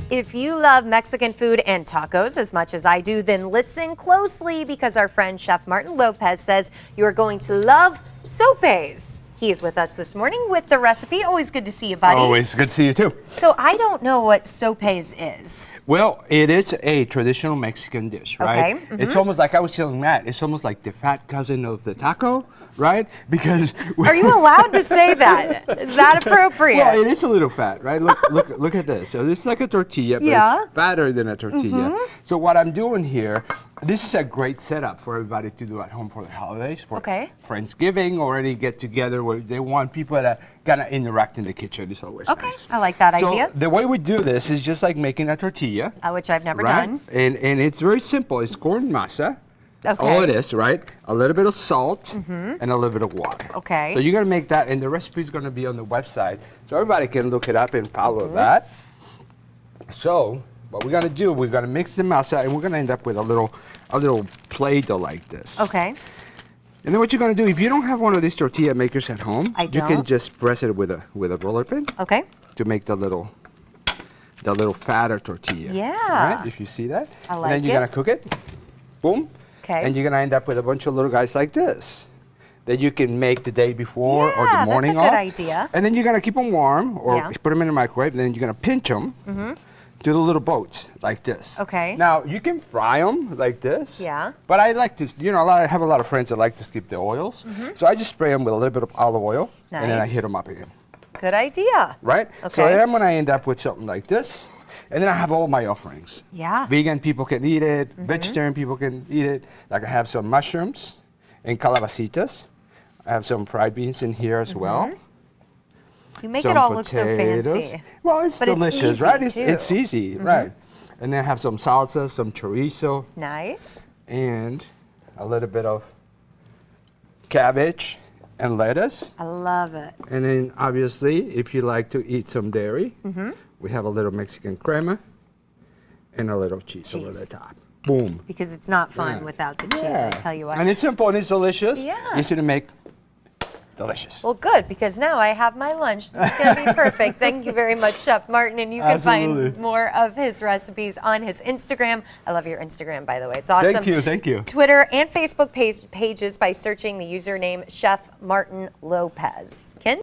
If you love Mexican food and tacos as much as I do, then listen closely because our friend Chef Martin Lopez says you are going to love sopes. He is with us this morning with the recipe. Always good to see you, buddy. Always good to see you too. So I don't know what sopes is. Well, it is a traditional Mexican dish, right? Okay. It's almost like, I was telling Matt, it's almost like the fat cousin of the taco, right? Because Are you allowed to say that? Is that appropriate? well, it is a little fat, right? Look at this. So this is like a tortilla, but it's fatter than a tortilla. So what I'm doing here, this is a great setup for everybody to do at home for the holidays, for Friendsgiving or any get together where they want people to kind of interact in the kitchen. It's always nice. I like that idea. The way we do this is just like making a tortilla. Which I've never done. And it's very simple. It's corn masa. Okay. All it is, right? A little bit of salt and a little bit of water. Okay. So you're gonna make that, and the recipe is gonna be on the website, so everybody can look it up and follow that. So what we're gonna do, we're gonna mix the masa, and we're gonna end up with a little Play-Doh like this. Okay. And then what you're gonna do, if you don't have one of these tortilla makers at home, I you can just press it with a roller pin. Okay. To make the little fatter tortilla. Yeah. Right? If you see that. I like and then you're gonna cook it. Boom. Okay. And you're gonna end up with a bunch of little guys like this that you can make the day before or the morning that's a of. good idea. And then you're gonna keep them warm or put them in the microwave. And then you're gonna pinch them to the little boats like this. Okay. Now you can fry them like this. Yeah. But I like to, I have a lot of friends that like to skip the oils. So I just spray them with a little bit of olive oil. Nice. And then I hit them up again. Good idea. Right? Okay. So then I'm gonna end up with something like this. And then I have all my offerings. Yeah. Vegan people can eat it. Vegetarian people can eat it. Like I have some mushrooms and calabacitas. I have some fried beans in here as well. You make some it all potatoes. look so fancy. Well, it's delicious, easy right? too. It's easy, right? And then I have some salsa, some chorizo. Nice. And a little bit of cabbage and lettuce. I love it. And then obviously, if you like to eat some dairy, we have a little Mexican crema and a little cheese over the top. Boom. Because it's not fun without the cheese, I tell you what. And it's simple and it's delicious. Yeah. Easy to make. Delicious. Well, good, because now I have my lunch. This is going to be perfect. Thank you very much, Chef Martin. And you can find more of his recipes on his Instagram. I love your Instagram, by the way. It's awesome. Thank you, thank you. Twitter and Facebook pages by searching the username Chef Martin Lopez. Ken?